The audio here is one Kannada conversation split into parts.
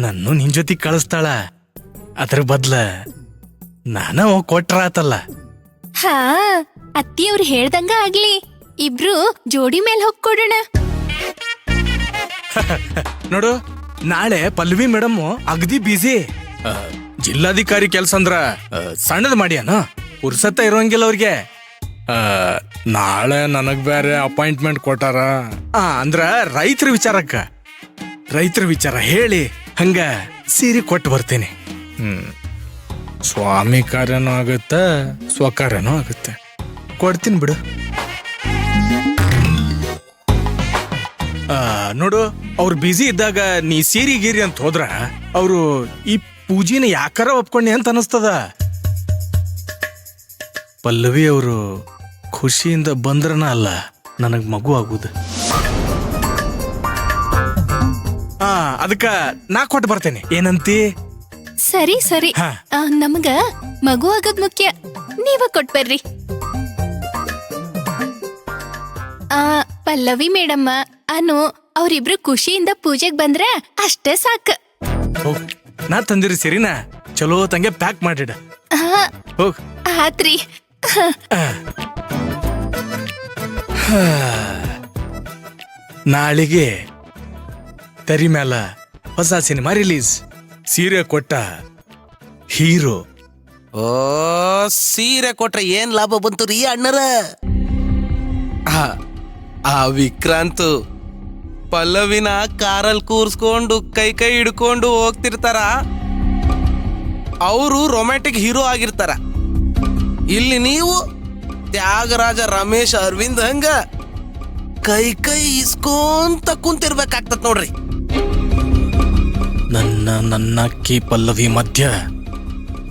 ನನ್ನು ನಿನ್ ಜೊತೆ ಕಳಿಸ್ತಾಳ. ಅದ್ರ ಬದ್ಲ ನಾನ ಕೊಟ್ರ ಆತಲ್ಲ. ಹಾ, ಅತ್ತಿಯವ್ರು ಹೇಳ್ದಂಗ ಆಗ್ಲಿ. ಇಬ್ರು ಜೋಡಿ ಮೇಲ್ ಹೋಗ್ಕೊಡೋಣ. ನೋಡು, ನಾಳೆ ಪಲ್ವಿ ಮೇಡಮ್ ಅಗದಿ ಬಿಸಿ. ಜಿಲ್ಲಾಧಿಕಾರಿ ಕೆಲ್ಸ ಅಂದ್ರ ಸಣ್ಣದ್ ಮಾಡ್ಯಾನ, ಪುರ್ಸತ್ತ ಇರೋಂಗಿಲ್ಲ ಅವ್ರಿಗೆ. ನಾಳೆ ನನಗ್ ಬೇರೆ ಅಪಾಯಿಂಟ್ಮೆಂಟ್ ಕೊಟ್ಟಾರ. ಅಂದ್ರ ರೈತರ ವಿಚಾರ ಹೇಳಿ ಹಂಗ ಸೀರೆ ಕೊಟ್ಟು ಬರ್ತೇನೆ. ಸ್ವಾಮಿ ಕಾರ್ಯನೂ ಆಗುತ್ತೆ, ಸ್ವಕಾರ್ಯನೂ ಆಗುತ್ತೆ. ಕೊಡ್ತೀನಿ ಬಿಡು. ನೋಡು, ಅವ್ರು ಬ್ಯುಸಿ ಇದ್ದಾಗ ನೀ ಸೀರಿ ಗೀರಿ ಅಂತ ಹೋದ್ರ ಅವರು ಈ ಪೂಜಿನ ಯಾಕಾರ ಒಪ್ಕೊಂಡಿ ಅಂತ ಅನಿಸ್ತದ. ಪಲ್ಲವಿ ಅವರು ಖುಷಿಯಿಂದ ಬಂದ್ರನ ಅಲ್ಲ ನನಗ್ ಮಗು ಆಗುದು. ಅದಕ್ಕ ನಾ ಕೊಟ್ಟು ಬರ್ತೇನೆ, ಏನಂತಿ? ಸರಿ ಸರಿ. ನಮಗ ಮಗು ಆಗೋದ್ ಮುಖ್ಯ, ನೀವ ಕೊಟ್ಬರ್ರಿ. ಪಲ್ಲವಿ ಮೇಡಮ್ಮ ಅನು ಅವ್ರಿಬ್ರು ಖುಷಿಯಿಂದ ಪೂಜೆಗ್ ಬಂದ್ರ ಅಷ್ಟೇ ಸಾಕು. ನಾ ತಂದಿರಿ ಸೀರಿನ ಚಲೋ ತಂಗೆ ಪ್ಯಾಕ್ ಮಾಡಿಡ. ಹೋಗ್ ಆತ್ರಿ. ನಾಳಿಗೆ ತೆರಿ ಮ್ಯಾಲ ಹೊಸ ಸಿನಿಮಾ ರಿಲೀಸ್. ಸೀರೆ ಕೊಟ್ಟ ಹೀರೋ. ಓ, ಸೀರೆ ಕೊಟ್ರೆ ಏನ್ ಲಾಭ ಬಂತು ರೀ ಅಣ್ಣರ? ಆ ವಿಕ್ರಾಂತ್ ಪಲ್ಲವಿನ ಕಾರಲ್ಲಿ ಕೂರ್ಸ್ಕೊಂಡು ಕೈ ಹಿಡ್ಕೊಂಡು ಹೋಗ್ತಿರ್ತಾರ. ಅವರು ರೊಮ್ಯಾಂಟಿಕ್ ಹೀರೋ ಆಗಿರ್ತಾರ. ಇಲ್ಲಿ ನೀವು ತ್ಯಾಗರಾಜ ರಮೇಶ್ ಅರವಿಂದ್ ಹಂಗ ಕೈ ಇಸ್ಕೊಂತ ಕುಂತಿರ್ಬೇಕಾಗ್ತತ್ ನೋಡ್ರಿ. ನನ್ನ ಅಕ್ಕಿ ಪಲ್ಲವಿ ಮಧ್ಯ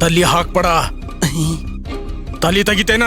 ತಲಿ ಹಾಕ್ಬೇಡ, ತಲಿ ತೆಗಿತೇನ.